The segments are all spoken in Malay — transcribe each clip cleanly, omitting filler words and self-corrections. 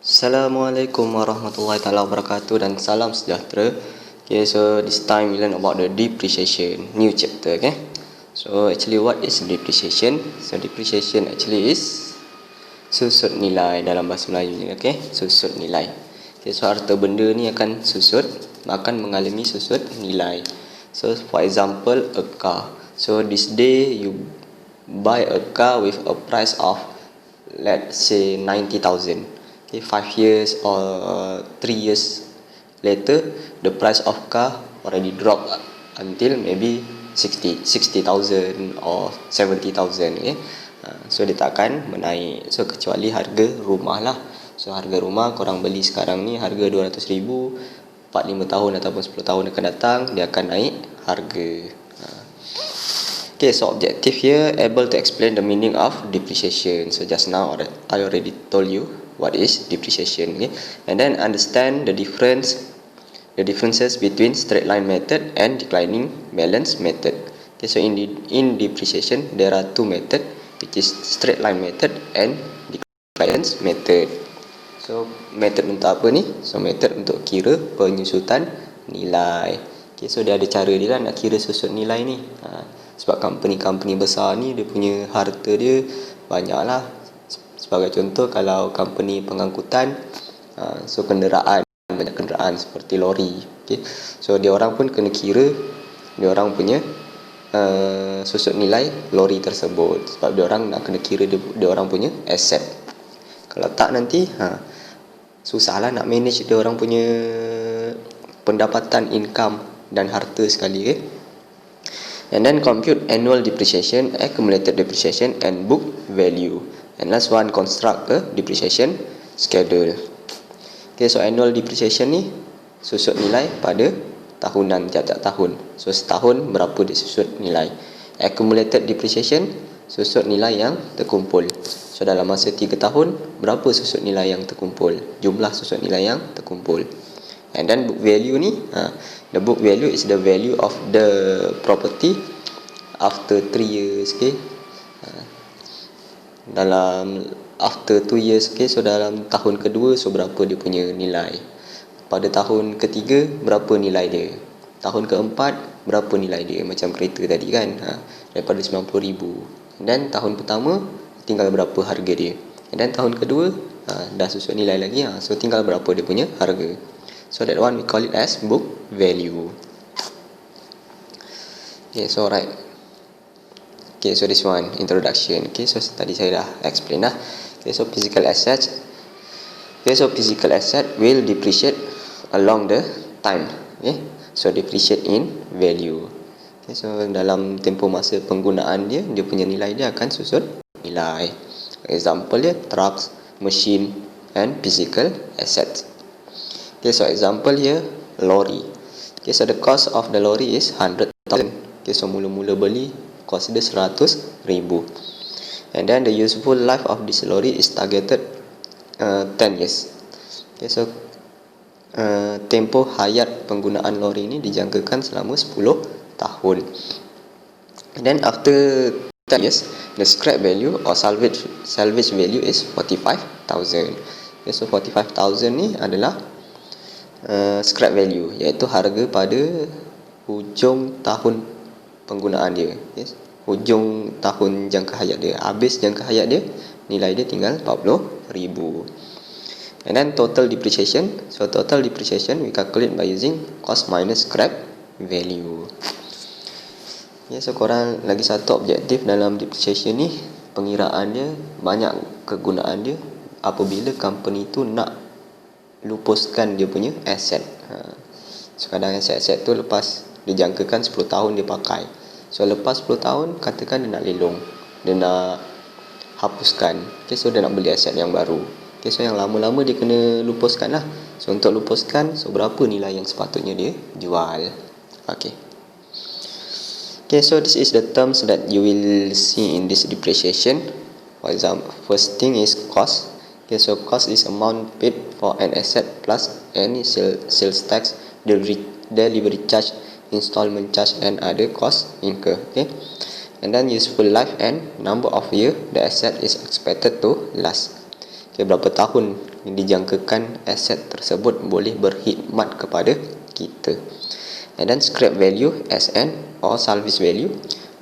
Assalamualaikum warahmatullahi taala wabarakatuh dan salam sejahtera. Okay, so this time we learn about the depreciation, new chapter. Okay, so actually what is depreciation? So depreciation actually is susut nilai dalam bahasa Melayu ni. Okay, susut nilai. Okay, so harta benda ni akan susut, akan mengalami susut nilai. So for example a car. So this day you buy a car with a price of, let's say, 90,000. Okay, 5 years or 3 years later, the price of car already drop until maybe 60,000 or 70,000. Okay, so dia tak akan menaik. So kecuali harga rumah lah. So harga rumah korang beli sekarang ni harga 200,000, 4-5 tahun ataupun 10 tahun akan datang dia akan naik harga. Okay, so objective here, able to explain the meaning of depreciation. So just now I already told you what is depreciation. Okay, and then understand the differences between straight line method and declining balance method. Okay, so in depreciation there are two methods, which is straight line method and declining balance method. So method untuk apa ni? So method untuk kira penyusutan nilai. Okay, so dia ada cara dia lah nak kira susut nilai ni. Sebab company besar ni dia punya harta dia banyak lah. Sebagai contoh, kalau company pengangkutan, so kenderaan, banyak kenderaan seperti lori. Okay, so dia orang pun kena kira dia orang punya susut nilai lori tersebut. Sebab dia orang nak kena kira dia orang punya asset. Kalau tak nanti susahlah nak manage dia orang punya pendapatan, income dan harta sekali. Okay? And then compute annual depreciation, accumulated depreciation and book value. And last one, construct a depreciation schedule. Okay, so annual depreciation ni susut nilai pada tahunan, tiap-tiap tahun. So setahun berapa dia susut nilai. Accumulated depreciation, susut nilai yang terkumpul. So dalam masa 3 tahun berapa susut nilai yang terkumpul, jumlah susut nilai yang terkumpul. And then book value ni, the book value is the value of the property after 3 years. Okay, dalam after 2 years. Okay, so dalam tahun kedua, so berapa dia punya nilai. Pada tahun ketiga berapa nilai dia. Tahun keempat berapa nilai dia, macam kereta tadi kan, daripada 90,000. Dan tahun pertama tinggal berapa harga dia. Dan tahun kedua dah susut nilai lagi, so tinggal berapa dia punya harga. So that one we call it as book value. Okay, so right. Okay, so this one introduction. Okay, so tadi saya dah explain lah. Okay, so physical assets. Okay, so physical asset will depreciate along the time. Okay, so depreciate in value. Okay, so dalam tempoh masa penggunaan dia, dia punya nilai dia akan susut nilai. Example dia trucks, machine and physical assets. Okay, so example here, lorry. Okay, so the cost of the lorry is 100,000. Okay, so mula-mula beli cost dia 100,000. And then the useful life of this lorry is targeted 10 years. Okay, so tempoh hayat penggunaan lorry ini dijangkakan selama 10 tahun. And then after 10 years, the scrap value or salvage value is 45,000. Okay, so 45,000 ni adalah scrap value, iaitu harga pada hujung tahun penggunaan dia. Yes, hujung tahun jangka hayat dia, habis jangka hayat dia, nilai dia tinggal 40,000. And then total depreciation. So total depreciation we calculate by using cost minus scrap value. Ya, so korang lagi satu objektif dalam depreciation ni, pengiraan dia, banyak kegunaan dia apabila company tu nak lupuskan dia punya aset. So kadang aset tu lepas dijangkakan 10 tahun dia pakai. So lepas 10 tahun katakan dia nak lelong, dia nak hapuskan. Okay, so dia nak beli aset yang baru. Okay, so yang lama-lama dia kena lupuskan lah. So untuk lupuskan, so berapa nilai yang sepatutnya dia jual. Okay. Okay, so this is the terms that you will see in this depreciation. For example, first thing is cost. Okay, so cost is amount paid for an asset plus any sales tax, delivery charge, installment charge and other costs incurred. Okay, and then useful life and number of year the asset is expected to last. berapa tahun dijangkakan aset tersebut boleh berkhidmat kepada kita. And then scrap value, SN or salvage value,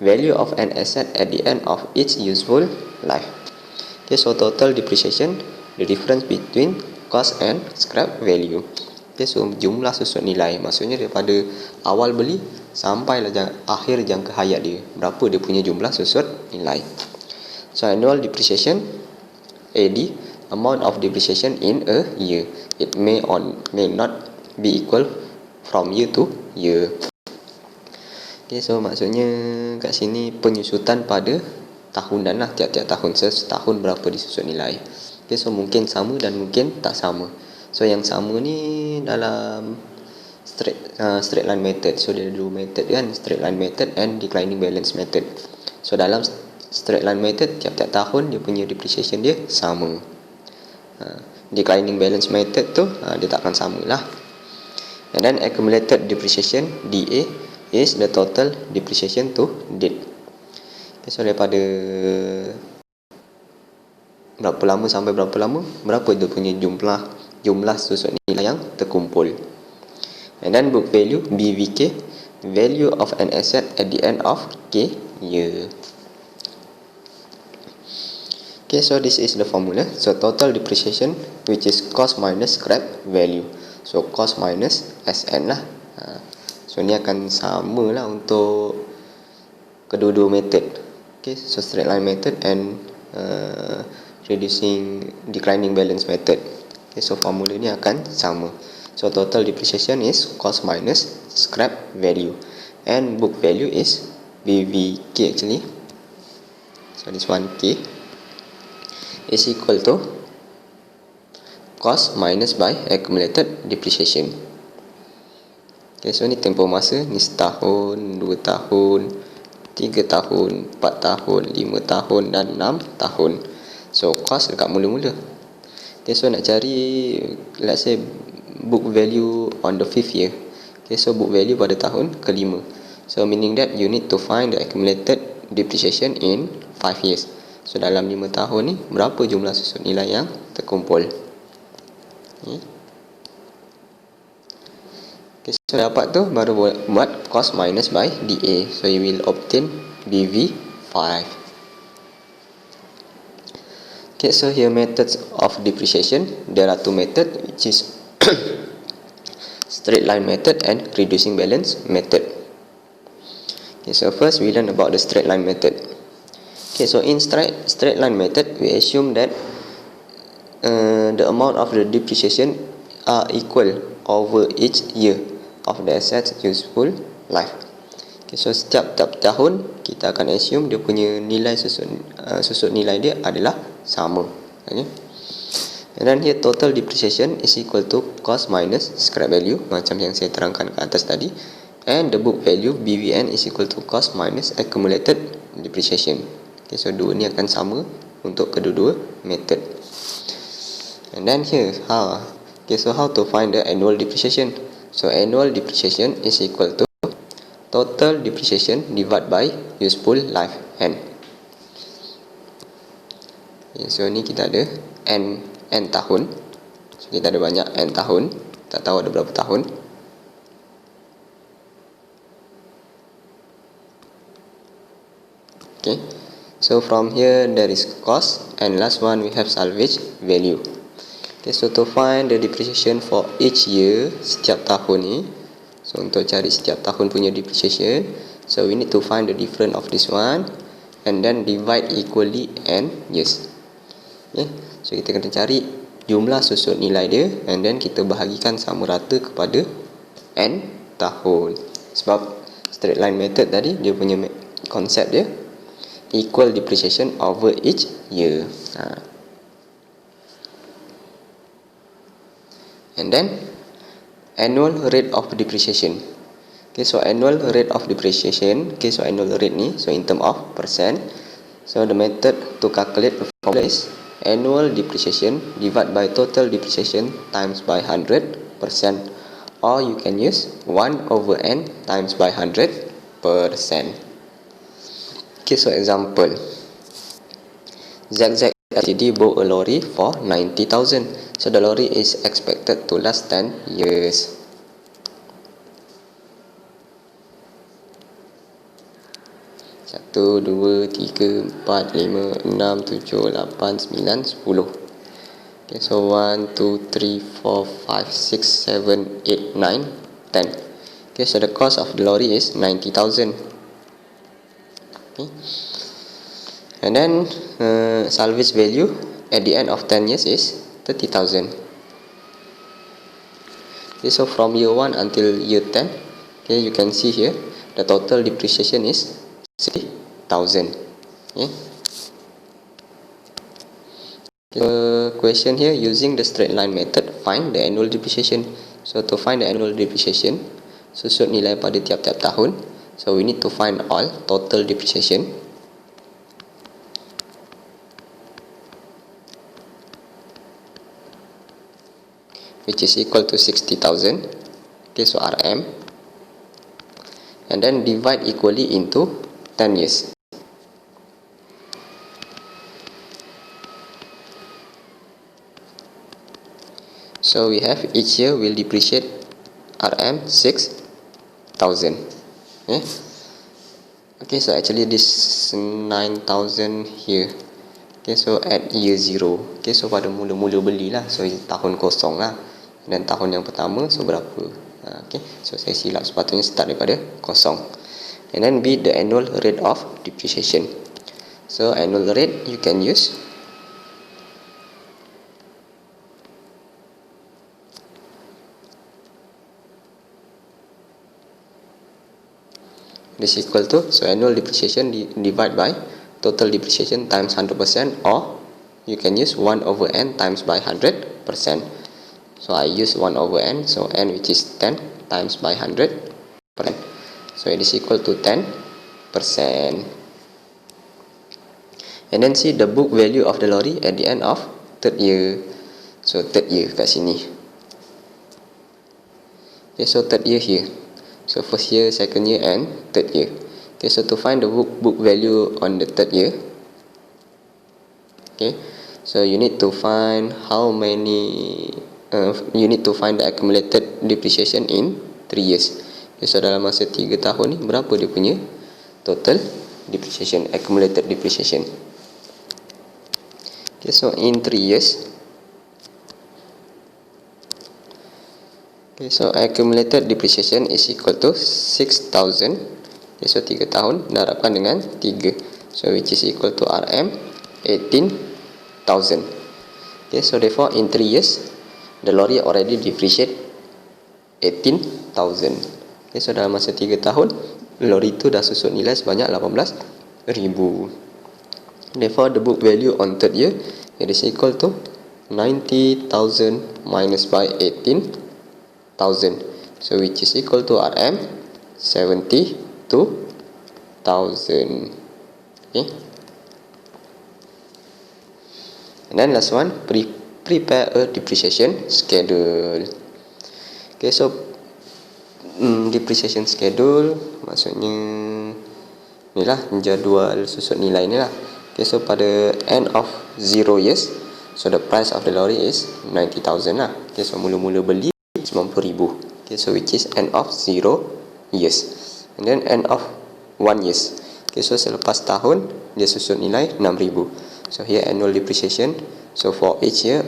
value of an asset at the end of its useful life. Okay, so total depreciation, the difference between cost and scrap value. Okay, so jumlah susut nilai, maksudnya daripada awal beli sampailah akhir jangka hayat dia, berapa dia punya jumlah susut nilai. So annual depreciation, AD, amount of depreciation in a year. It may or may not be equal from year to year. Okay, so maksudnya kat sini penyusutan pada tahunan lah, tiap-tiap tahun. Setahun berapa disusut nilai. Okay, so mungkin sama dan mungkin tak sama. So yang sama ni dalam straight line method. So dia ada dua method kan, straight line method and declining balance method. So dalam straight line method, tiap-tiap tahun dia punya depreciation dia sama. Declining balance method tu dia takkan sama lah. And then accumulated depreciation, DA, is the total depreciation to date. Okay, so daripada berapa lama sampai berapa lama, berapa dia punya jumlah susut nilai yang terkumpul. And then book value, BVK, value of an asset at the end of K year. Okay, so this is the formula. So total depreciation, which is cost minus scrap value. So cost minus SN lah. So ni akan sama lah untuk kedua-dua method. Okay, so straight line method and reducing declining balance method. Okay, so formula ni akan sama. So total depreciation is cost minus scrap value, and book value is BVK actually. So this one K is equal to cost minus by accumulated depreciation. Okay, so ni tempoh masa, ni setahun, 2 tahun, 3 tahun, 4 tahun, 5 tahun dan 6 tahun. So cost dekat mula-mula. Okay, so nak cari, let's say book value on the 5th year. Okay, so book value pada tahun ke-5. So meaning that you need to find the accumulated depreciation in 5 years. So dalam 5 tahun ni, berapa jumlah susut nilai yang terkumpul? Okay, so dapat tu baru buat cost minus by DA. So you will obtain BV5. Okay, so here methods of depreciation. There are two methods, which is straight line method and reducing balance method. Okay, so first we learn about the straight line method. Okay, so in straight line method, we assume that the amount of the depreciation are equal over each year of the asset's useful life. Okay, so setiap tahun kita akan assume dia punya nilai susut nilai dia adalah sama. Okay. And then here total depreciation is equal to cost minus scrap value, macam yang saya terangkan ke atas tadi. And the book value BVN is equal to cost minus accumulated depreciation. Okay, so dua ni akan sama untuk kedua-dua method. And then here okay, so how to find the annual depreciation? So annual depreciation is equal to total depreciation divided by useful life N. Okay, so ni kita ada N tahun. So kita ada banyak N tahun, tak tahu ada berapa tahun. Okay, so from here there is cost, and last one we have salvage value. Okay, so to find the depreciation for each year, setiap tahun ni, so untuk cari setiap tahun punya depreciation, so we need to find the difference of this one and then divide equally n years. Okay, so kita kena cari jumlah susut nilai dia and then kita bahagikan sama rata kepada n tahun. Sebab straight line method tadi dia punya konsep dia equal depreciation over each year. And then annual rate of depreciation. Okay, so annual rate of depreciation. Okay, so annual rate ni, so in term of percent. So the method to calculate the formula is annual depreciation divided by total depreciation times by 100%, or you can use 1 over n times by 100%. Okay, so example, ZZ LTD bought a lorry for 90,000. So the lorry is expected to last 10 years. Satu, dua, tiga, empat, lima, enam, tujuh, lapan, sembilan, 10. Okay, so 1, 2, 3, 4, 5, 6, 7, 8, 9, 10. Okay, so the cost of the lorry is 90,000. Okay. And then salvage value at the end of 10 years is 30,000. Okay, so from year 1 until year 10, okay, you can see here the total depreciation is 60,000. Okay. The question here, using the straight line method, find the annual depreciation. So to find the annual depreciation, susun nilai pada tiap-tiap tahun. So we need to find all total depreciation. Which is equal to 60,000. Okay, so RM. And then divide equally into 10 years. So we have each year will depreciate RM 6,000. Okay. Okay, so actually this 9,000 here. Okay, so at year 0. Okay, so pada mula-mula belilah, so tahun kosong lah. Dan tahun yang pertama, so berapa? Okay, so saya silap, sepatutnya start daripada kosong. And then be the annual rate of depreciation. So annual rate you can use this equal to, so annual depreciation divide by total depreciation times 100%, or you can use 1 over n times by 100%. So I use 1 over n, so n which is 10 times by 100%. So it is equal to 10%. And then see the book value of the lorry at the end of third year. So third year kat sini. Okay, so third year here. So first year, second year and third year. Okay, so to find the book value on the third year, okay, so you need to find how many you need to find the accumulated depreciation in 3 years. Okay, so dalam masa 3 tahun ni berapa dia punya total depreciation, accumulated depreciation. Okay, so in 3 years, okay, so accumulated depreciation is equal to 6,000. Okay, so 3 tahun darabkan dengan 3, so which is equal to RM 18,000. Okay, so therefore in 3 years the lorry already depreciate 18,000. Okay, so dalam masa 3 tahun lorry itu dah susut nilai sebanyak 18,000. Therefore the book value on third year it is equal to 90,000 minus by 18,000, so which is equal to RM 72,000. Okay. And then last one, prepare a depreciation schedule. Okay, so depreciation schedule maksudnya ni lah jadual susut nilai ni lah. Okay, so pada end of 0 years, so the price of the lorry is 90,000 lah. Okay, so mula-mula beli 90,000. Okay, so which is end of 0 years. And then end of 1 years. Okay, so selepas tahun dia susut nilai 6,000. So here annual depreciation, so for each year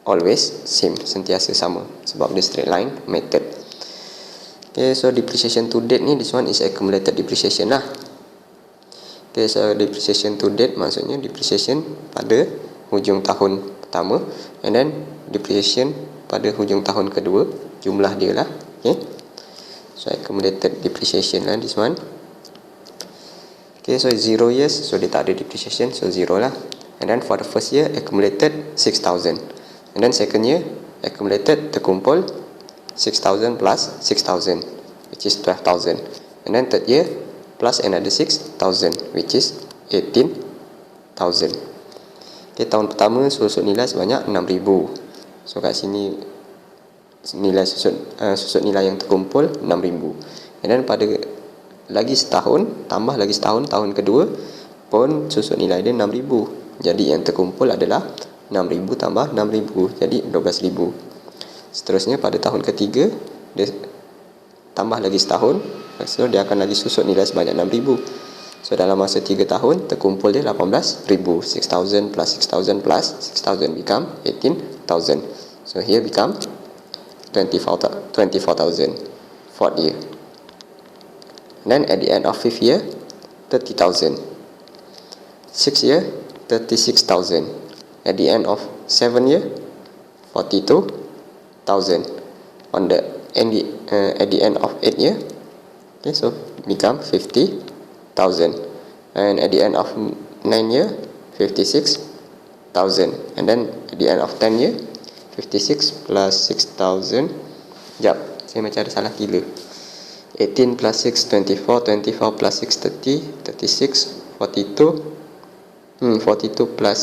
always same, sentiasa sama sebab dia straight line method. Okay, so depreciation to date ni, this one is accumulated depreciation lah. Okay, so depreciation to date maksudnya depreciation pada hujung tahun pertama, and then depreciation pada hujung tahun kedua, jumlah dia lah. Okay, so accumulated depreciation lah this one. Okay, so 0 years, so dia tak ada depreciation, so 0 lah. And then for the first year accumulated 6,000, and then second year accumulated terkumpul 6,000 plus 6,000 which is 12,000, and then third year plus another 6,000 which is 18,000. Okay, tahun pertama susut nilai sebanyak 6,000. So kat sini nilai susut nilai yang terkumpul 6,000. And then pada lagi setahun, tambah lagi setahun, tahun kedua pun susut nilai dia 6,000. Jadi yang terkumpul adalah 6,000 tambah 6,000, jadi 12,000. Seterusnya pada tahun ketiga dia tambah lagi setahun, so dia akan lagi susut nilai sebanyak 6,000. So dalam masa 3 tahun terkumpul dia 18,000. 6,000 plus 6,000 plus 6,000 become 18,000. So here become 24,000 fourth year. And then at the end of 5th year, 30,000. 6th year, 36,000. At the end of 7th year, 42,000. On the at the end of 8th year, okay, so become 50,000. And at the end of 9th year, 56,000. And then at the end of 10th year, 56 plus 6,000. Sekejap, saya macam ada salah kira. 18 plus 6, 24. 24 plus 6, 30. 36, 42. 42 plus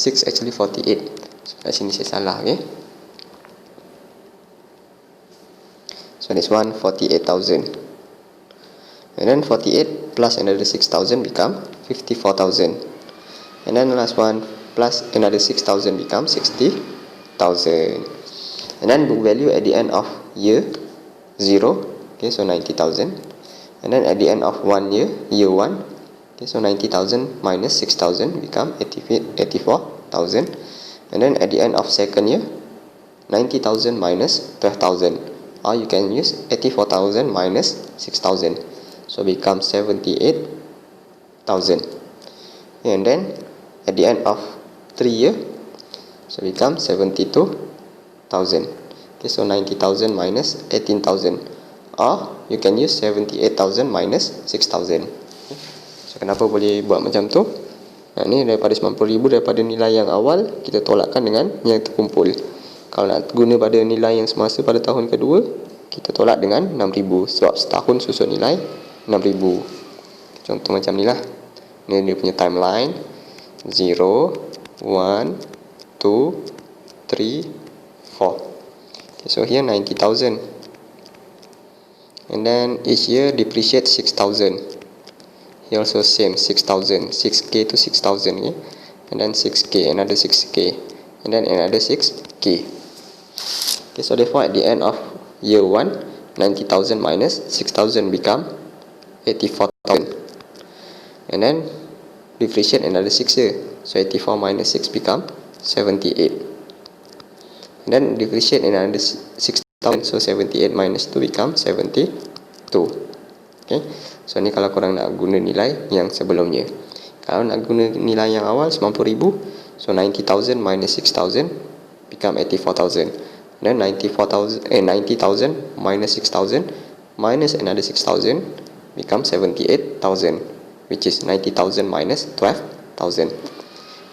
6 actually 48. So kat sini saya salah, okay. So this one 48,000. And then 48 plus another 6,000 become 54,000. And then the last one plus another 6,000 become 60,000. And then book value at the end of year 0, okay, so 90,000. And then at the end of 1 year, year 1, okay, so 90,000 minus 6,000 become 84,000. And then at the end of second year, 90,000 minus 12,000. Or you can use 84,000 minus 6,000. So become 78,000. And then at the end of 3 year, so become 72,000. Okay, so 90,000 minus 18,000. Or you can use 78,000 minus 6,000. Okay. So kenapa boleh buat macam tu? Ni daripada 90,000, daripada nilai yang awal kita tolakkan dengan yang terkumpul. Kalau nak guna pada nilai yang semasa pada tahun kedua, kita tolak dengan 6,000 sebab setahun susut nilai 6,000. Contoh macam ni lah. Ni dia punya timeline. 0, 1, 2, 3, 4. Okay, so here 90,000. And then each year depreciate 6,000. Here also same 6,000. 6k to 6,000, okay? And then 6k, another 6k, and then another 6k. Okay, so therefore at the end of year 1, 90,000 minus 6,000 become 84,000. And then depreciate another 6 year, so 84 minus 6 become 78. And then depreciate another 6,000, so 78 minus 2 become 72. Okay, so ni kalau korang nak guna nilai yang sebelumnya. Kalau nak guna nilai yang awal 90,000, so 90,000 minus 6,000 become 84,000. Then 90,000 minus 6,000 minus another 6,000 become 78,000, which is 90,000 minus 12,000.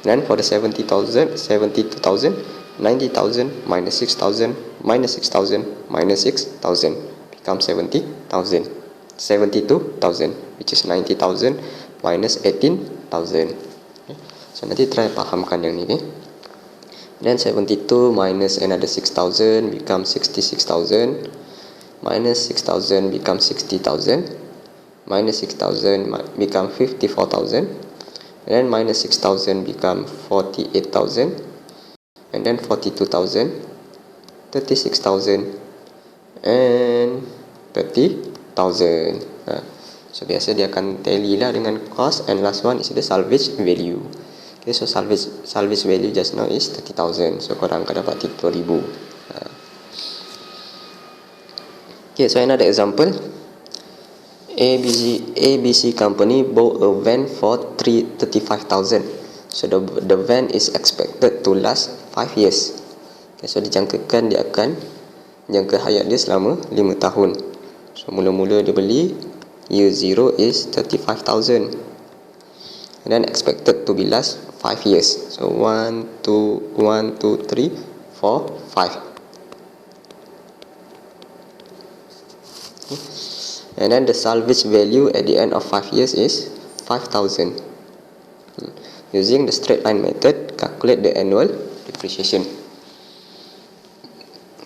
Then for the 72,000, 90,000 minus 6,000 minus 6,000 minus 6,000 become 70,000. 72,000, which is 90,000 minus 18,000. Okay. So nanti try fahamkan yang ni, okay? Then 72 minus another 6,000 become 66,000. Minus 6,000 become 60,000. Minus 6,000 become 54,000. And then minus 6,000 become 48,000. And then 42,000, 36,000, and 30,000. So biasa dia akan tally lah dengan cost, and last one is the salvage value. Okay, so salvage value just now is 30,000. So korang akan dapat 30,000. Okay, so another example. ABC company bought a van for 35,000. So the van is expected to last 5 years. Okay, so dijangkakan dia akan jangka hayat dia selama 5 tahun. So mula-mula dia beli, year 0 is 35,000. And then expected to be last 5 years. So 1, 2, 3, 4, 5. Okay. And then the salvage value at the end of 5 years is 5,000. Using the straight line method, calculate the annual depreciation.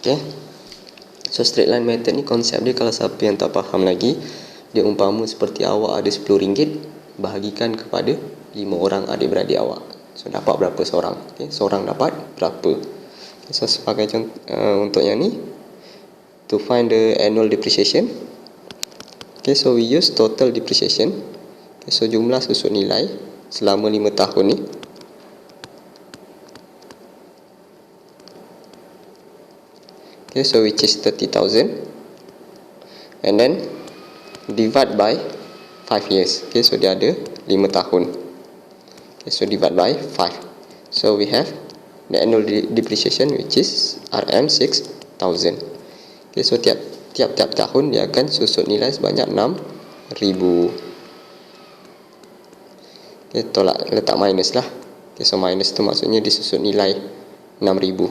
Okay. So straight line method ni konsep dia, kalau siapa yang tak faham lagi, dia umpama seperti awak ada RM10, bahagikan kepada 5 orang adik-beradik awak. So dapat berapa seorang? Okay, seorang dapat berapa? Okay, so sebagai contoh untuk yang ni, to find the annual depreciation. Okay, so we use total depreciation. Okay, so jumlah susut nilai selama 5 tahun ni. Okay, so which is 30,000. And then divide by 5 years. Okay, so dia ada 5 tahun. Okay, so divide by 5. So we have the annual depreciation which is RM6,000. Okay, so tiap-tiap tahun dia akan susut nilai sebanyak 6,000. Okay, tolak letak minus lah. Okay, so minus tu maksudnya disusut nilai 6,000.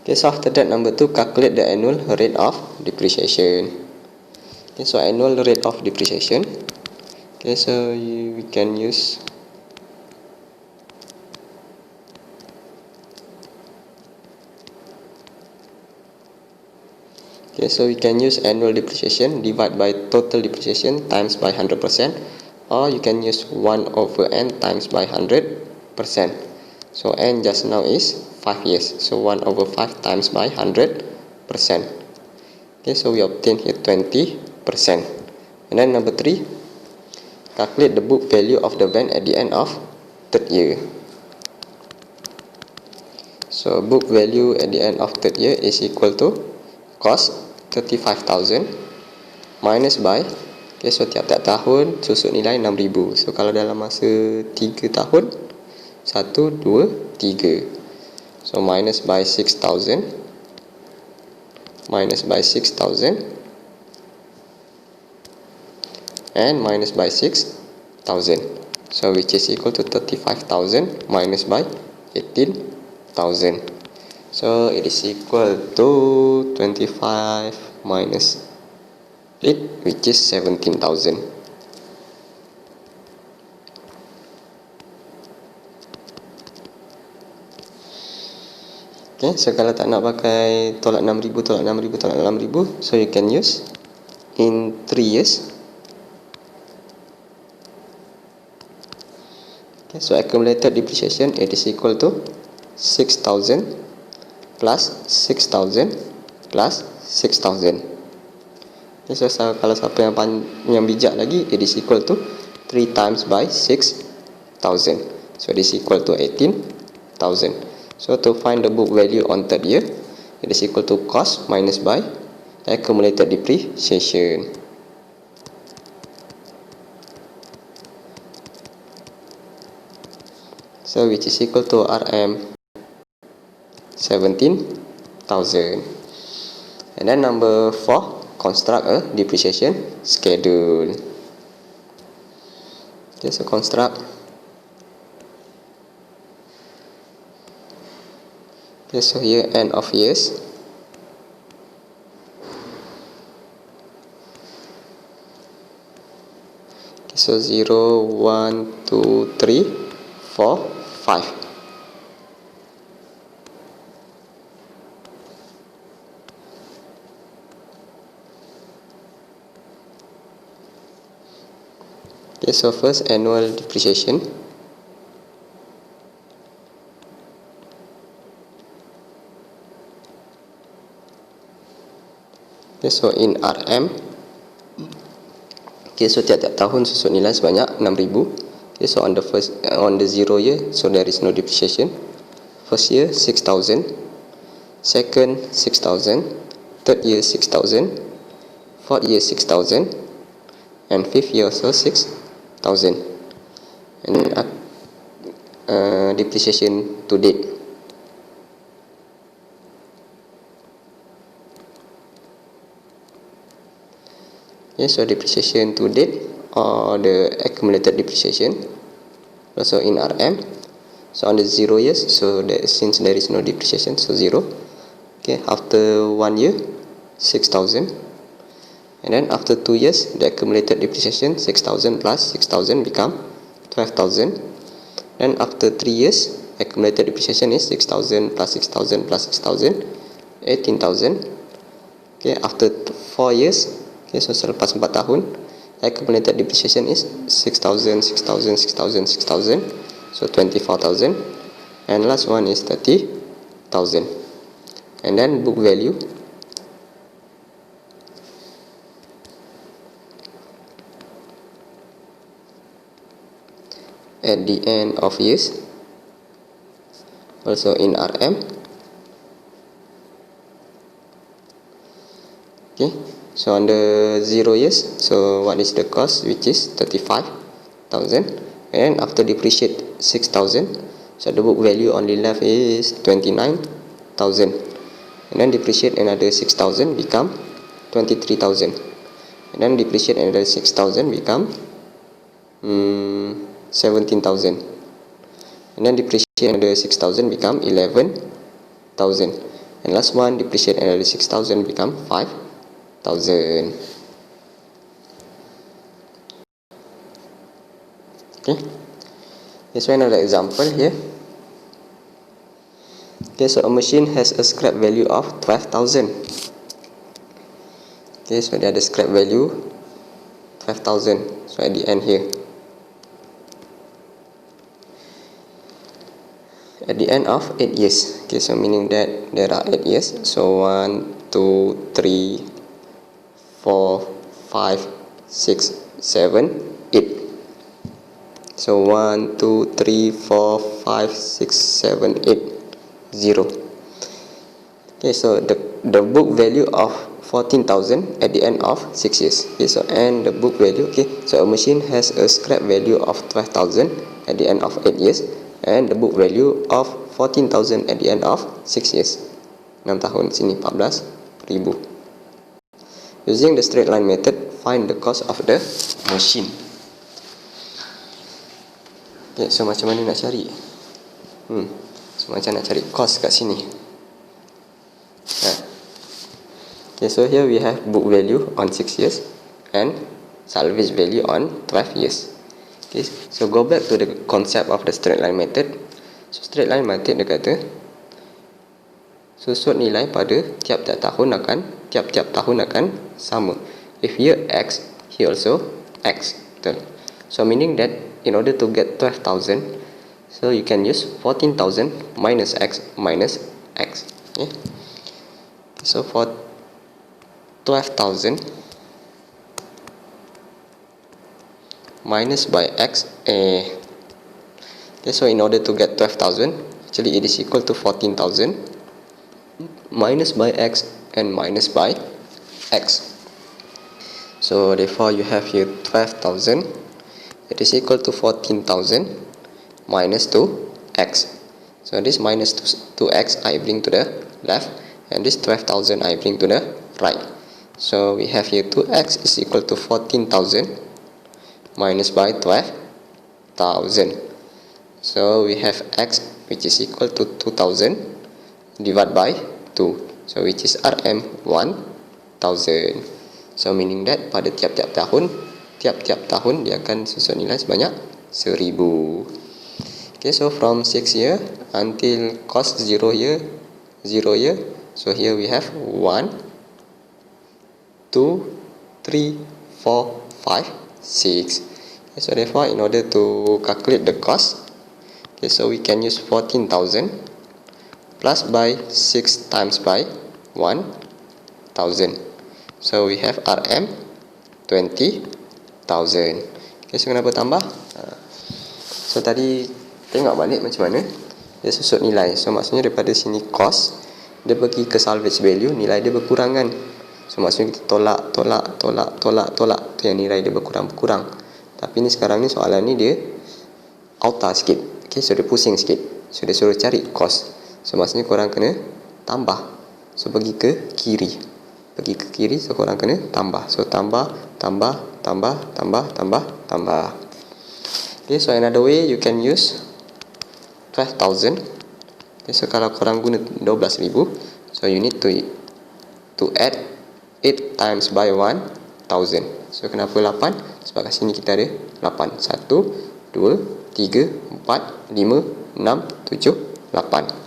Okay, so after that, number 2, calculate the annual rate of depreciation. Okay, so annual rate of depreciation. Okay, so we can use annual depreciation divide by total depreciation times by 100%, or you can use 1/n times by 100%. So n just now is 5 years, so 1/5 times by 100%. Okay, so we obtain here 20%. And then number 3, calculate the book value of the van at the end of 3rd year. So book value at the end of 3rd year is equal to cost 35,000 minus by, okay, so tiap-tiap tahun susut nilai 6,000. So kalau dalam masa 3 tahun, 1, 2, 3. So minus by 6,000, minus by 6,000, and minus by 6,000. So which is equal to 35,000 minus by 18,000. So it is equal to 25 minus 8, which is 17,000. Okay, so kalau tak nak pakai tolak 6,000, tolak 6,000, tolak 6,000, so you can use in 3 years. Okay, so accumulated depreciation, it is equal to 6,000 plus 6,000 plus 6,000. Okay, so kalau siapa yang bijak lagi, it is equal to 3 times by 6,000. So it is equal to 18,000. So to find the book value on 3rd year, it is equal to cost minus by accumulated depreciation. So which is equal to RM 17,000. And then number 4, construct a depreciation schedule. Okay, so construct. Okay, so here end of years. Okay, so 0, 1, 2, 3, 4, 5. Okay, so first annual depreciation. Okay, so in RM. Okay, so tiap-tiap tahun susut nilai sebanyak 6,000. Okay, so on the 0 year, so there is no depreciation. First year 6,000, second 6,000, third year 6,000, fourth year 6,000, and fifth year also 6,000. And depreciation to date. Okay, so depreciation to date, or the accumulated depreciation, also in RM. So on the 0 years, so since there is no depreciation, so 0. Okay, after 1 year 6,000, and then after 2 years the accumulated depreciation 6,000 plus 6,000 become 12,000. Then after 3 years accumulated depreciation is 6,000 plus 6,000 plus 6,000, 18,000. Okay, after 4 years, Okay, so selepas 4 tahun, accumulated depreciation is 6,000, 6,000, 6,000, 6,000. So 24,000. And last one is 30,000. And then book value at the end of years, also in RM. Okay, so under 0 years, so what is the cost, which is 35,000, and after depreciate 6,000, so the book value only left is 29,000, and then depreciate another 6,000 become 23,000, and then depreciate another 6,000 become 17,000, and then depreciate another 6,000 become 11,000, and last one depreciate another 6,000 become 5,000. Okay, so another example here. Okay, so a machine has a scrap value of 12,000. Okay, so dia ada scrap value 12,000. So at the end here, at the end of 8 years. Okay, so meaning that there are 8 years. So 1, 2, 3, 4, 5, 6, 7, 8. So 1, 2, 3, 4, 5, 6, 7, 8, 0. Okay, so the book value of 14,000 at the end of 6 years. Okay, so and the book value. Okay, so a machine has a scrap value of 12,000 at the end of 8 years, and the book value of 14,000 at the end of 6 years. 6 tahun, sini 14,000. Using the straight line method, find the cost of the machine. Okay, so macam mana nak cari? So macam nak cari cost kat sini. Okay, so here we have book value on 6 years and salvage value on 12 years. Okay, so go back to the concept of the straight line method. So straight line method dia kata susut nilai pada tiap-tiap tahun akan sama. If here X, here also X. Betul. So meaning that in order to get 12,000, so you can use 14,000 minus X minus X. Okay. So for 12,000 minus by X. Okay, so in order to get 12,000, actually it is equal to 14,000 minus by X and minus by X. So therefore you have here 12,000, it is equal to 14,000 minus 2x. So this minus 2x I bring to the left, and this 12,000 I bring to the right. So we have here 2x is equal to 14,000 minus by 12,000. So we have x which is equal to 2,000 divided by 2. So which is RM 1,000. So meaning that pada tiap-tiap tahun dia akan susun nilai sebanyak 1,000. Okay, so from 6 year until cost 0 year. So here we have 1, 2, 3, 4, 5, 6. Okay, so therefore in order to calculate the cost, okay, so we can use 14,000 plus by 6 times by 1,000. So we have RM 20,000. Okay, so kenapa tambah? So tadi tengok balik macam mana dia susut nilai. So maksudnya daripada sini cost, dia pergi ke salvage value, nilai dia berkurangan. So maksudnya kita tolak. Tu yang nilai dia berkurang. Tapi ni sekarang ni soalan ni dia auta sikit. Okay, so dia pusing sikit. So dia suruh cari cost. So maksudnya korang kena tambah. So pergi ke kiri, so korang kena tambah. So tambah. Okay, so another way you can use 12,000. Okay, so kalau korang guna 12,000, so you need to add 8 times by 1,000. So kenapa 8? Sebab kat sini kita ada 8. 1, 2, 3, 4, 5, 6, 7, 8.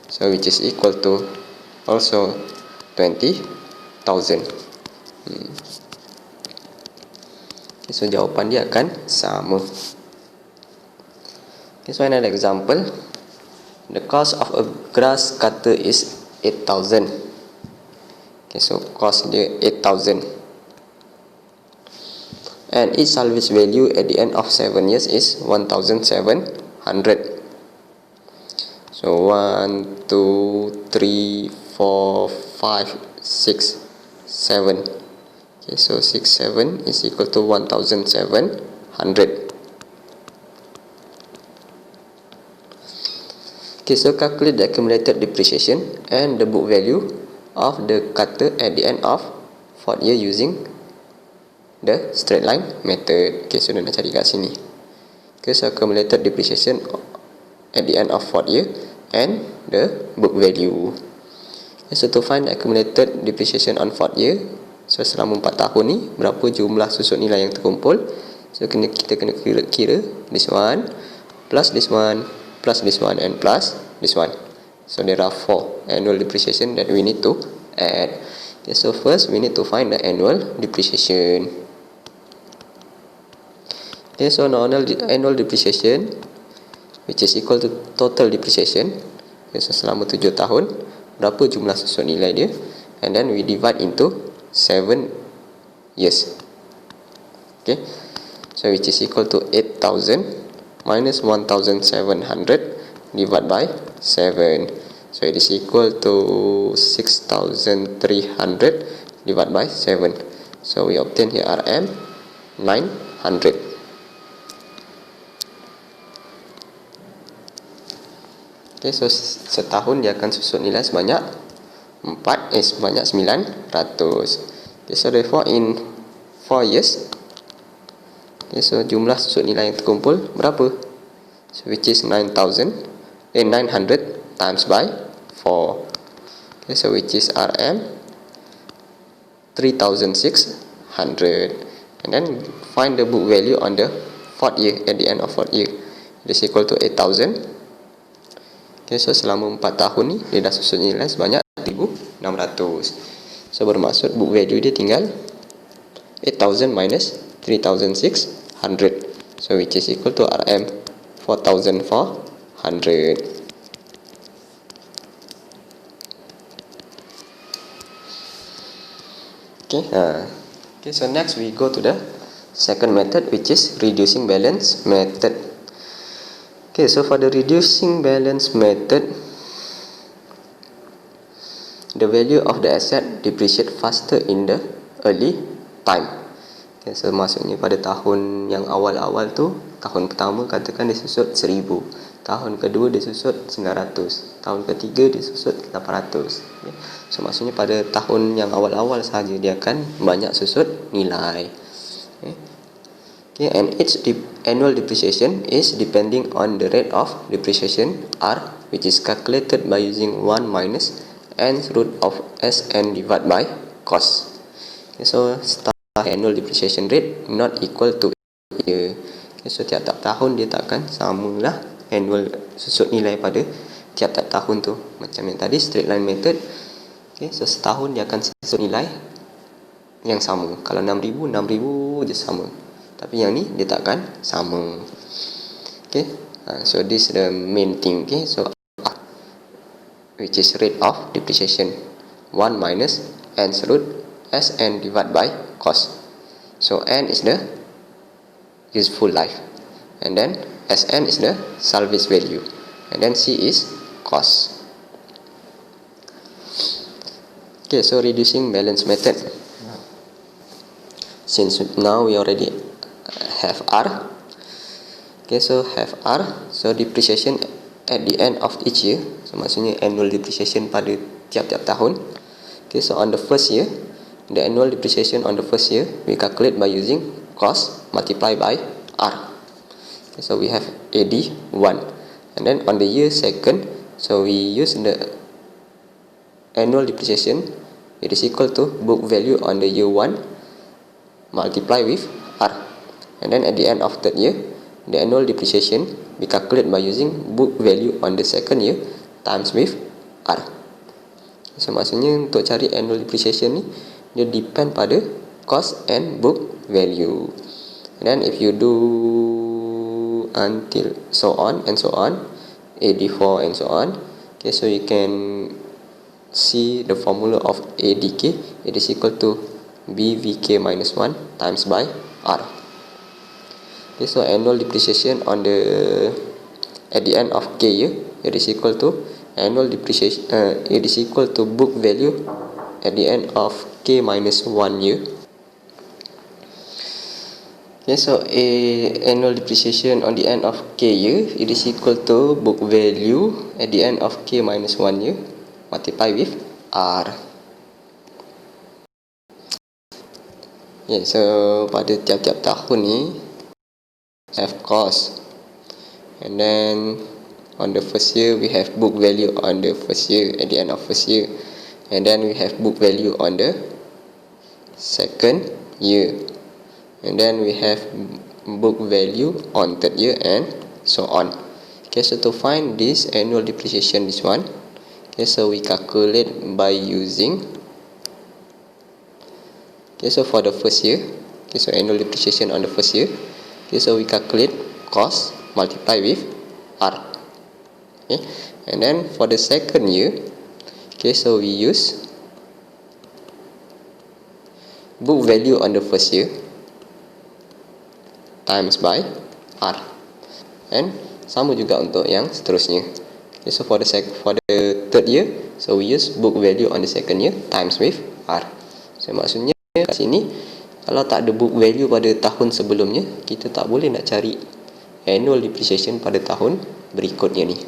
So which is equal to also 20,000. Okay, so jawapan dia akan sama. Okay, so another example. The cost of a grass cutter is 8,000. Okay, so cost dia 8,000. And its salvage value at the end of 7 years is 1,700. So 1, 2, 3, 4, 5, 6, 7. Okay, so 6, 7 is equal to 1,700. Okay, so calculate the accumulated depreciation and the book value of the cutter at the end of 4th year using the straight line method. Okay, so nak cari kat sini. Okay, so accumulated depreciation at the end of 4th year and the book value. Okay, so to find the accumulated depreciation on 4th year, so selama 4 tahun ni berapa jumlah susut nilai yang terkumpul. So kita kena kira this one plus this one plus this one and plus this one. So there are 4 annual depreciation that we need to add. Okay, so first we need to find the annual depreciation. Okay, so annual depreciation which is equal to total depreciation. Okay, so selama 7 tahun berapa jumlah susut nilai dia, and then we divide into 7 years. Okay, so which is equal to 8,000 minus 1,700 divided by 7. So it is equal to 6,300 divided by 7. So we obtain here RM 900. Okay, so setahun dia akan susut nilai sebanyak 900. Okay, so therefore in 4 years, okay, so jumlah susut nilai yang terkumpul berapa? So which is 900 times by 4. Okay, so which is RM 3,600. And then find the book value on the 4th year, at the end of 4th year. It is equal to 8,000. Okay, so selama 4 tahun ni dia dah susut nilai sebanyak 1,600. So bermaksud book value dia tinggal 8,000 minus 3,600. So which is equal to RM 4,400. Okay, so next we go to the second method, which is reducing balance method. Okay, so for the reducing balance method, the value of the asset depreciate faster in the early time. Okay, so maksudnya pada tahun yang awal-awal tu, tahun pertama katakan dia susut 1,000, tahun kedua dia susut 900, tahun ketiga dia susut 800. Okay, so maksudnya pada tahun yang awal-awal sahaja dia akan banyak susut nilai. Okay, and each annual depreciation is depending on the rate of depreciation R, which is calculated by using 1 minus nth root of Sn divided by cost. Okay, so annual depreciation rate not equal to year. Okay, so tiap-tiap tahun dia takkan samalah annual susut nilai pada tiap-tiap tahun tu. Macam yang tadi straight line method. Okay, so setahun dia akan susut nilai yang sama. Kalau 6,000, 6,000 je sama. Tapi yang ni dia takkan sama. Okay, so this is the main thing. Okay, so which is rate of depreciation 1 minus nth root Sn divided by cost. So n is the useful life, and then Sn is the salvage value, and then C is cost. Okay, so reducing balance method. Since now we already have R. Okay, so have R. So depreciation at the end of each year. So maksudnya annual depreciation pada tiap-tiap tahun. Okay, so on the first year, the annual depreciation on the first year we calculate by using cost multiply by R. Okay, so we have AD 1, and then on the year second, so we use the annual depreciation. It is equal to book value on the year 1 multiply with R, and then at the end of third year, the annual depreciation we calculate by using book value on the second year times with R. So maksudnya untuk cari annual depreciation ni, dia depend pada cost and book value. And then if you do until so on and so on, AD4 and so on, okay, so you can see the formula of ADK. It is equal to BVK minus 1 times by R. Okay, so annual depreciation on the at the end of K year, it is equal to annual depreciation. It is equal to book value at the end of K minus 1 year. Okay, so annual depreciation on the end of K year, it is equal to book value at the end of K minus 1 year multiply with R. Okay, so pada tiap-tiap tahun ni have cost, and then on the first year we have book value on the first year at the end of first year, and then we have book value on the second year, and then we have book value on third year, and so on. Okay, so to find this annual depreciation, this one, okay, so we calculate by using, okay, so for the first year, okay, so annual depreciation on the first year, okay, so we calculate cost multiply with R. Okay, and then for the second year, okay, so we use book value on the first year times by R, and sama juga untuk yang seterusnya. Okay, so for the third year, so we use book value on the second year times with R. So maksudnya kat sini, kalau tak ada book value pada tahun sebelumnya, kita tak boleh nak cari annual depreciation pada tahun berikutnya ni.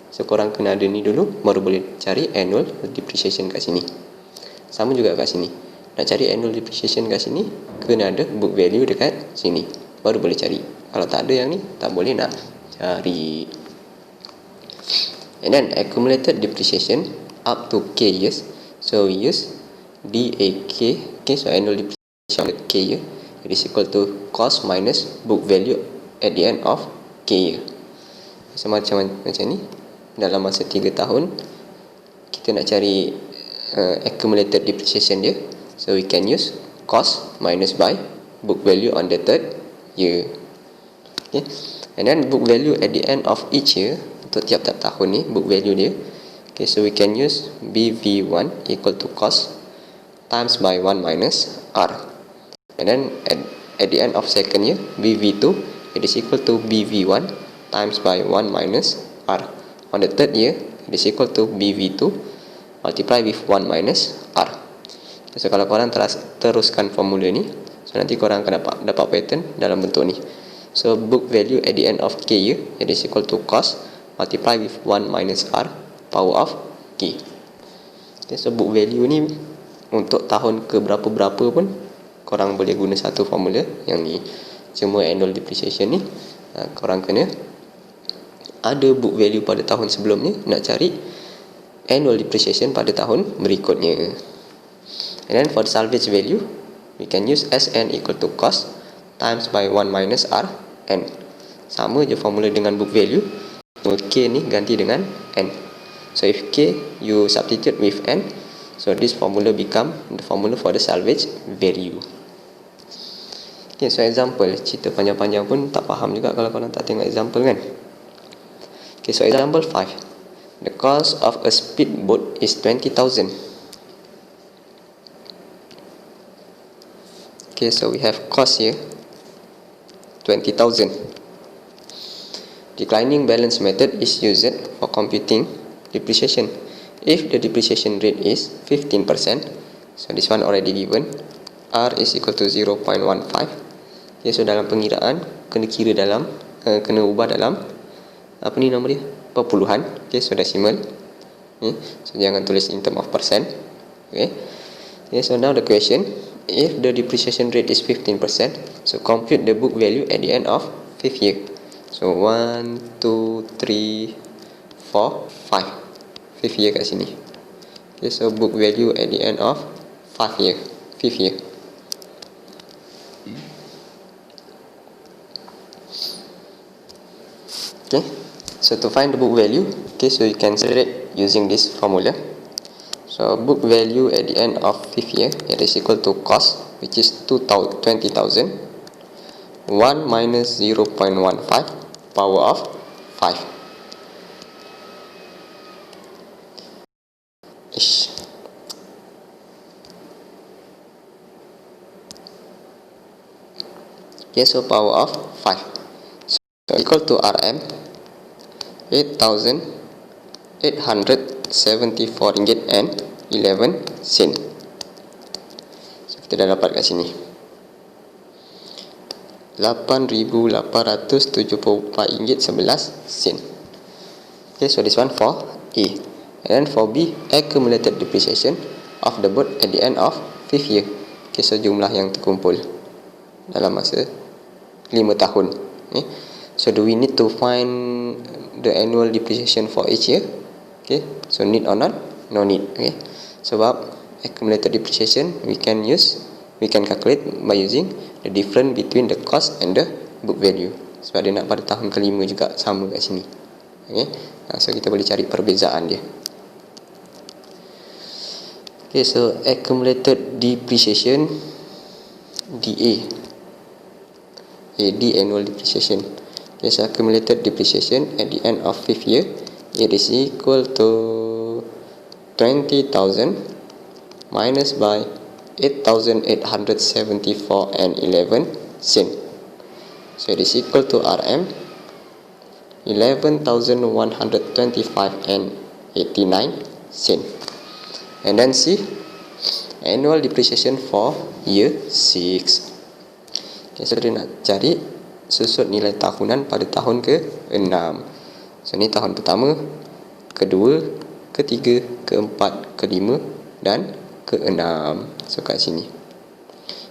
So korang kena ada ni dulu, baru boleh cari annual depreciation kat sini. Sama juga kat sini, nak cari annual depreciation kat sini, kena ada book value dekat sini, baru boleh cari. Kalau tak ada yang ni, tak boleh nak cari. And then accumulated depreciation up to K years, so we use DAK. Okay, so annual depreciation K year, it is equal to cost minus book value at the end of K year. So macam ni, dalam masa 3 tahun kita nak cari accumulated depreciation dia, so we can use cost minus by book value on the third year. Okay, and then book value at the end of each year, untuk tiap-tiap tahun ni book value dia. Okay, so we can use BV1 equal to cost times by 1 minus R, and then at the end of second year, BV2, it is equal to BV1 times by 1 minus R. On the third year, it is equal to BV2 multiply with 1 minus R. So kalau korang teruskan formula ni, so nanti korang akan dapat pattern dalam bentuk ni. So book value at the end of K year, it is equal to cost multiply with 1 minus R power of K. Okay, so book value ni untuk tahun ke berapa-berapa pun korang boleh guna satu formula yang ni. Cuma annual depreciation ni, korang kena ada book value pada tahun sebelumnya, nak cari annual depreciation pada tahun berikutnya. And then for the salvage value, we can use SN equal to cost times by 1 minus R N. Sama je formula dengan book value, K ni ganti dengan N. So if K you substitute with N, so this formula become the formula for the salvage value. Okay, so example, cerita panjang-panjang pun tak faham juga kalau korang tak tengok example kan. Okay, so example 5. The cost of a speedboat is 20,000. Okay, so we have cost here 20,000. Declining balance method is used for computing depreciation. If the depreciation rate is 15%, so this one already given, R is equal to 0.15. Okay, so dalam pengiraan kena ubah dalam apa ni nama dia, perpuluhan. Okay, so decimal. Okay, so jangan tulis in term of percent. Okay, so now the question, if the depreciation rate is 15%, so compute the book value at the end of 5th year. So 1, 2, 3, 4, 5, 5th year kat sini. Okay, so book value at the end of 5th year. Okay, so to find the book value, okay, so you can separate using this formula. So book value at the end of 5th year, it is equal to cost, which is 20,000, 1 minus 0.15 power of 5. Ish. Okay, so power of 5. So equal to Rm 8,874 ringgit and 11 sen. So kita dah dapat kat sini 8,874 ringgit 11 sen. Okay, so this one for A. And then for B, accumulated depreciation of the boat at the end of 5th year. Okay, so jumlah yang terkumpul dalam masa 5 tahun. Okay. So do we need to find the annual depreciation for each year? Okay, so need or not? No need. Okay, sebab accumulated depreciation we can calculate by using the difference between the cost and the book value. Sebab dia nak pada tahun kelima juga sama kat sini. Okay, so kita boleh cari perbezaan dia. Okay, so accumulated depreciation DA. D annual depreciation. Okay, so accumulated depreciation at the end of 5th year, it is equal to 20,000 minus by 8,874 and 11 sen. So it is equal to RM 11,125 and 89 sen. And then C, annual depreciation for year 6. Okay, so dia nak cari susut nilai tahunan pada tahun ke-6. So ni tahun pertama, kedua, ketiga, keempat, kelima dan ke-6. So kat sini.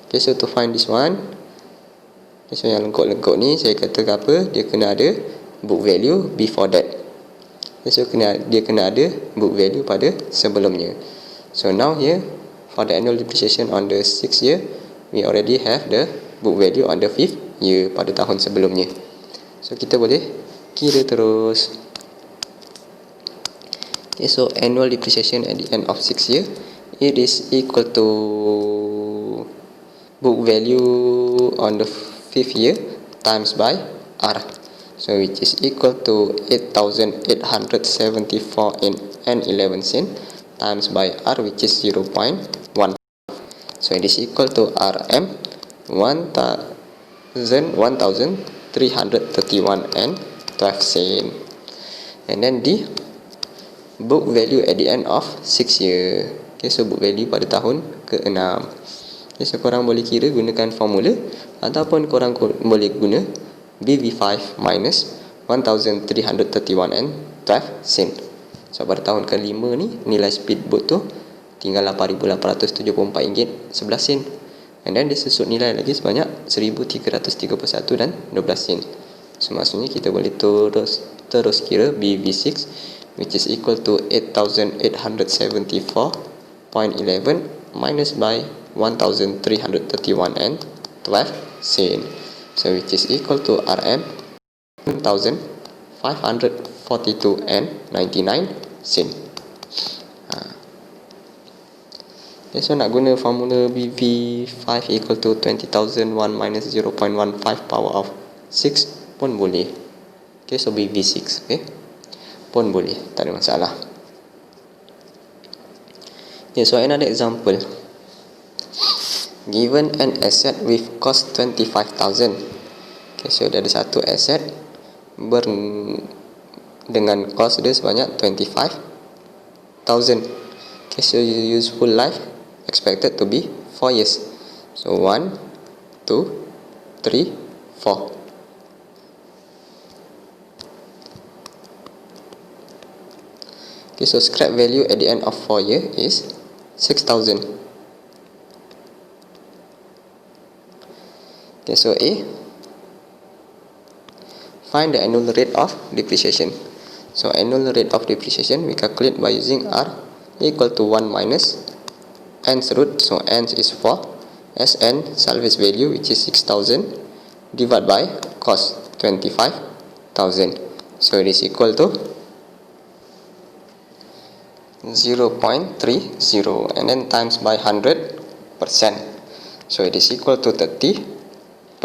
Okay, so to find this one, okay, so yang lengkok-lengkok ni saya kata apa, dia kena ada book value before that. Okay, so dia kena ada book value pada sebelumnya. So now here, for the annual depreciation on the 6th year, we already have the book value on the 5th year pada tahun sebelumnya. So kita boleh kira terus. Okay, so annual depreciation at the end of 6th year, it is equal to book value on the 5th year times by R. So which is equal to 8,874 and 11 sen times by R, which is 0.1. So it is equal to RM 1,331 and 12 sen. And then D, book value at the end of 6 year. Okay, so book value pada tahun ke-6. Okay, so korang boleh kira gunakan formula ataupun korang boleh guna BV5 minus 1,331 and 12 sen. So pada tahun ke-5 ni nilai speedboat tu tinggal 8,874 ringgit 11 sen. And then dia susut nilai lagi sebanyak 1,331 dan 12 sen. So maksudnya kita boleh terus kira BV6, which is equal to 8,874.11 minus by 1,331 and 12 sen. So which is equal to RM 1,542 and 99 sen. Okay, so nak guna formula BV5 equal to 20,001 minus 0.15 power of 6 pun boleh. Okay, so BV6, okay, pun boleh, tak ada masalah. Okay, so another example. Given an asset with cost 25,000. Okay, so ada satu asset dengan cost dia sebanyak 25,000. Okay, so useful life expected to be 4 years. So 1, 2, 3, 4. Okay, so scrap value at the end of 4 years is 6,000. Okay, so A, find the annual rate of depreciation. So annual rate of depreciation we calculate by using R equal to 1 minus nth root. So nth is 4, Sn salvage value which is 6,000 divided by cost 25,000. So it is equal to 0.30 and then times by 100%. So it is equal to 30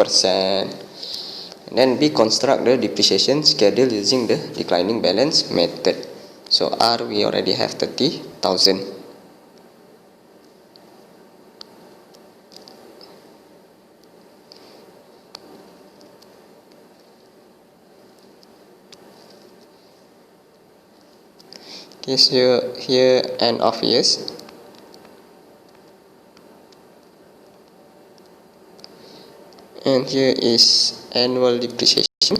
And then B, construct the depreciation schedule using the declining balance method. So R, we already have 30,000. Okay, so here end of years. And here is annual depreciation.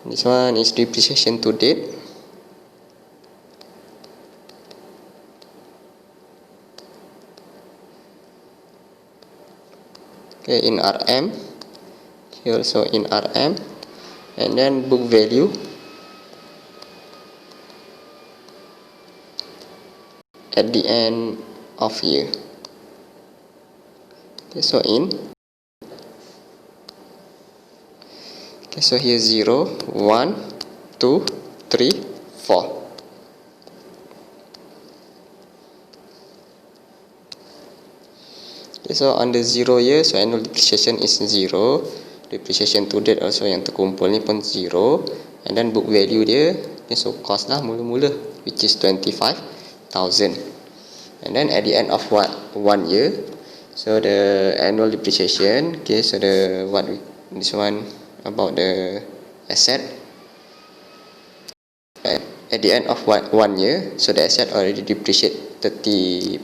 This one is depreciation to date. Okay, in RM. Here also in RM. And then book value at the end of year. Okay, so so here 0, 1, 2, 3, 4. Okay, so on the 0 year, so annual depreciation is 0. Depreciation to date also yang terkumpul ni pun 0. And then book value dia, so cost lah mula-mula, which is 25,000. And then at the end of 1 year, so the annual depreciation, okay, so this one about the asset. At the end of 1 year, so the asset already depreciate 30%.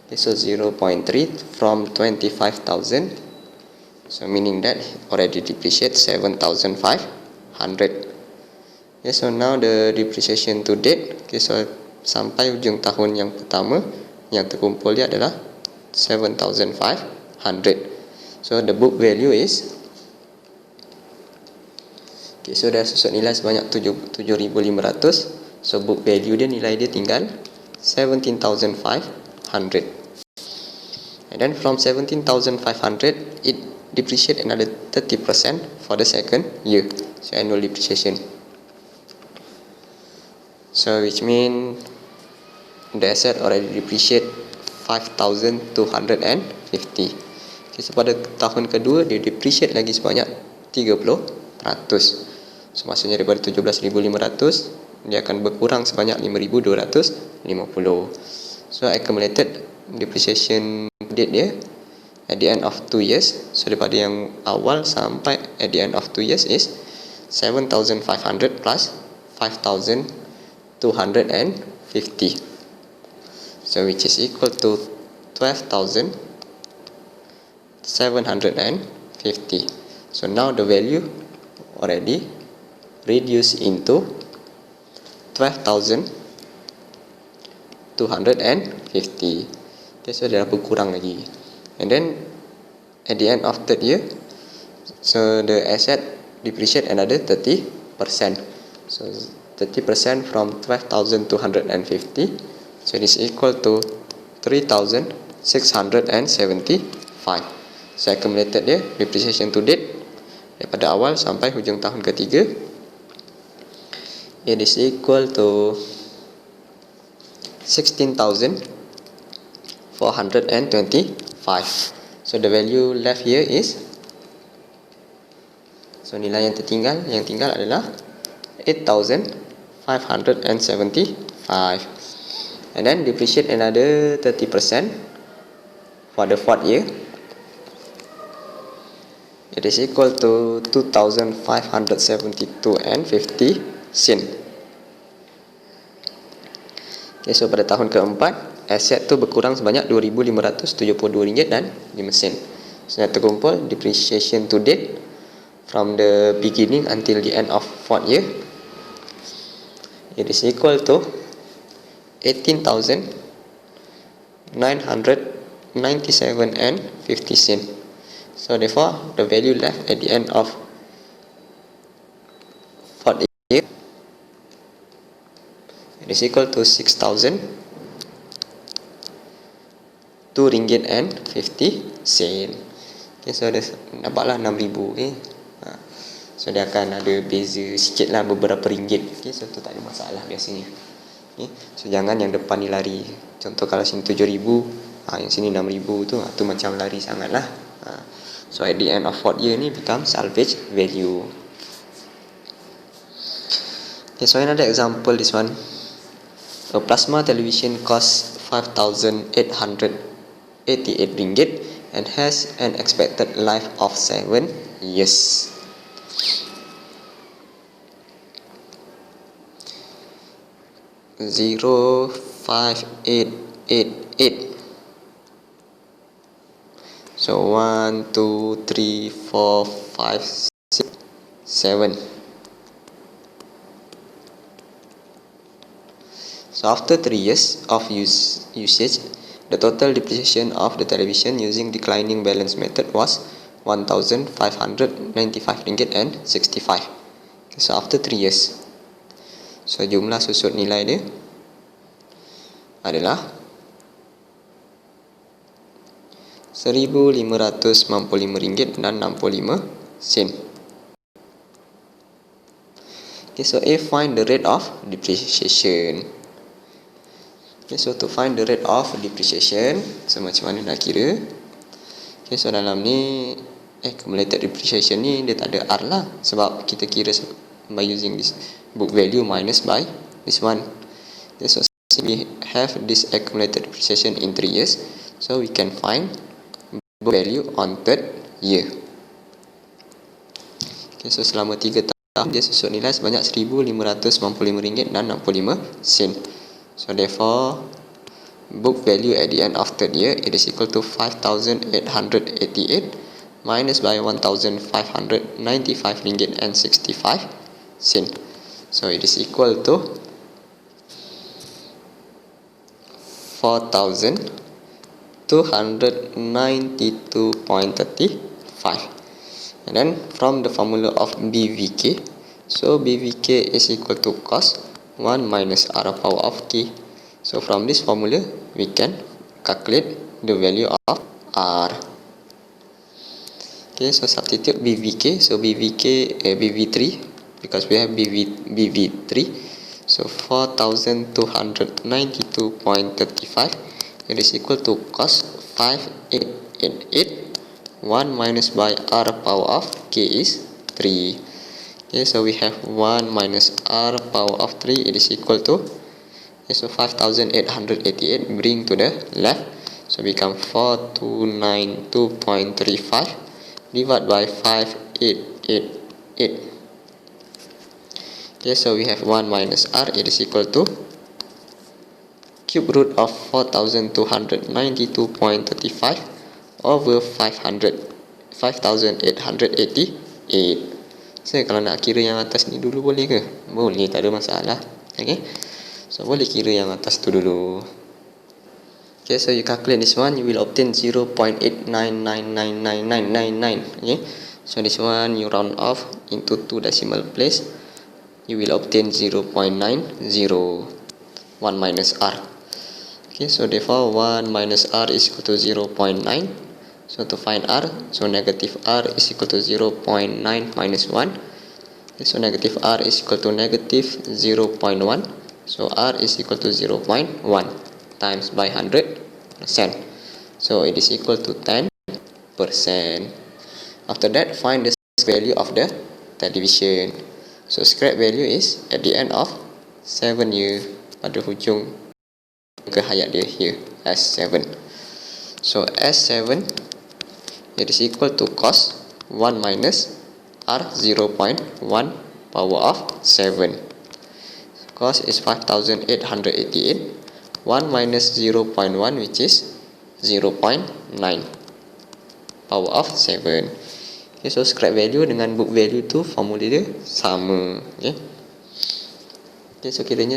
Okay, so 0.3 from 25,000. So meaning that already depreciate 7,500. Okay, so now the depreciation to date. Okay, so sampai ujung tahun yang pertama, yang terkumpul dia adalah 7,500. So the book value is, okay, so dah susut nilai sebanyak 7,500. So book value dia, nilai dia tinggal 17,500. And then from 17,500, it depreciate another 30% for the second year. So annual depreciation. So which mean the asset already depreciate 5,250. Okay, so pada tahun kedua dia depreciate lagi sebanyak 30%. So maksudnya daripada 17,500 dia akan berkurang sebanyak 5,250. So accumulated depreciation date dia at the end of 2 years. So daripada yang awal sampai at the end of 2 years is 7,500 plus 5,250. So which is equal to 12,750. So now the value already reduced into 12,250. Okay, so dia berkurang lagi. And then at the end of third year, so the asset depreciate another 30%. So 30% from 12,250. So it is equal to 3,675. So accumulated dia depreciation to date daripada awal sampai hujung tahun ketiga, it is equal to 16,425. So the value left here is, so nilai yang tinggal adalah 8,575. And then depreciate another 30% for the fourth year. It is equal to 2,572 and 50 sen. Okay, so pada tahun keempat, aset tu berkurang sebanyak RM2,572 dan 5 sen. So yang terkumpul depreciation to date from the beginning until the end of fourth year, it is equal to 18,997 and 50 sen. So therefore the value left at the end of fourth year, it is equal to 6,002 ringgit and 50 sen. Okay, Okay, so dapatlah 6,000. Okay. So dia akan ada beza sikit lah, beberapa ringgit. Okay, so tu tak ada masalah biasanya. Okay. So jangan yang depan ni lari. Contoh kalau sini 7,000, yang sini 6,000 tu macam lari sangat lah. So at the end of 4th year ni become salvage value. Okay, so another example, this one. A plasma television costs 5,888 ringgit and has an expected life of 7 years. Zero 5,888. So 1, 2, 3, 4, 5, 6, 7. So after 3 years of usage, the total depreciation of the television using declining balance method was 1,595 ringgit and 65. Okay, so after 3 years, so jumlah susut nilai dia adalah 1,595 ringgit dan 65 sen. Okay, so A, find the rate of depreciation. Okay, so to find the rate of depreciation, so macam mana nak kira? Okay, so dalam ni accumulated depreciation ni dia tak ada R lah, sebab kita kira by using this book value minus by this one. Okay, so we have this accumulated depreciation in 3 years, so we can find book value on 3rd year. Okay, so selama 3 tahun dia susut nilai sebanyak 1,595 ringgit dan 65 sen. So therefore, book value at the end of 3rd year, it is equal to 5,888 minus by 1,595 ringgit and 65 sen. So it is equal to 4,292.35. And then from the formula of BVK, so BVK is equal to cos 1 minus R power of K. So from this formula, we can calculate the value of R. Okay, so substitute BVK. So BV3, because we have BV3. So 4,292.35, it is equal to cos 5,888. 1 minus by R power of K is 3. Okay, so we have 1 minus R power of 3, it is equal to, okay, so 5,888 bring to the left, so become 4,292.35 divided by 5,888. Okay, so we have 1 minus R, it is equal to cube root of 4,292.35 over 5,888. So kalau nak kira yang atas ni dulu boleh ke? Boleh, tak ada masalah. Okay, so boleh kira yang atas tu dulu. Okay, so you calculate this one, you will obtain 0.89999999. Okay, so this one you round off into 2 decimal place, you will obtain 0.90. 1 minus R. Okay, so therefore 1 minus R is equal to 0.9. So to find R, so negative R is equal to 0.9 minus 1. Okay, so negative R is equal to negative 0.1. So R is equal to 0.1 times by 100%. So it is equal to 10%. After that, find the value of the television. So scrap value is at the end of 7 year, pada hujung kehayat dia here, S7. So S7, it is equal to cos 1 minus R 0.1 power of 7. Cos is 5,888. 1 minus 0.1, which is 0.9 power of 7. Okay, so scrap value dengan book value tu formula dia sama. Okay, so kiranya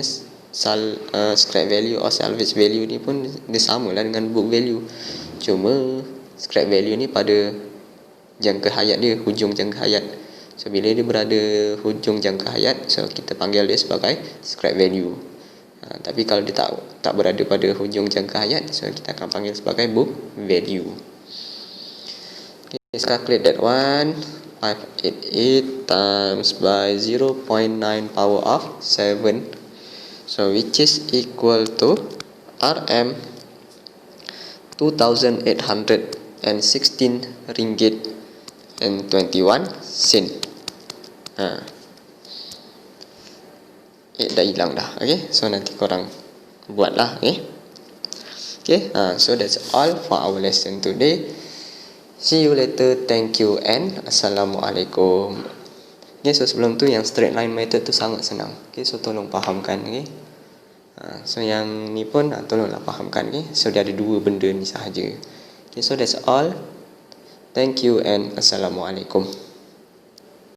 scrap value or salvage value ni pun dia sama lah dengan book value. Cuma scrap value ni pada jangka hayat dia, hujung jangka hayat. So bila dia berada hujung jangka hayat, so kita panggil dia sebagai scrap value. Tapi kalau dia tak berada pada hujung jangka hayat, so kita akan panggil sebagai book value. Let's calculate that one. 588 times by 0.9 power of 7, so which is equal to Rm 2,816 ringgit and 21 sen. Dah hilang dah. Okay, so nanti korang buat lah. So that's all for our lesson today. See you later. Thank you and Assalamualaikum. Okay, so sebelum tu yang straight line method tu sangat senang. Okay, so tolong fahamkan. Okay, so yang ni pun tolonglah fahamkan. Okay, so dia ada dua benda ni sahaja. Okay, so that's all. Thank you and Assalamualaikum.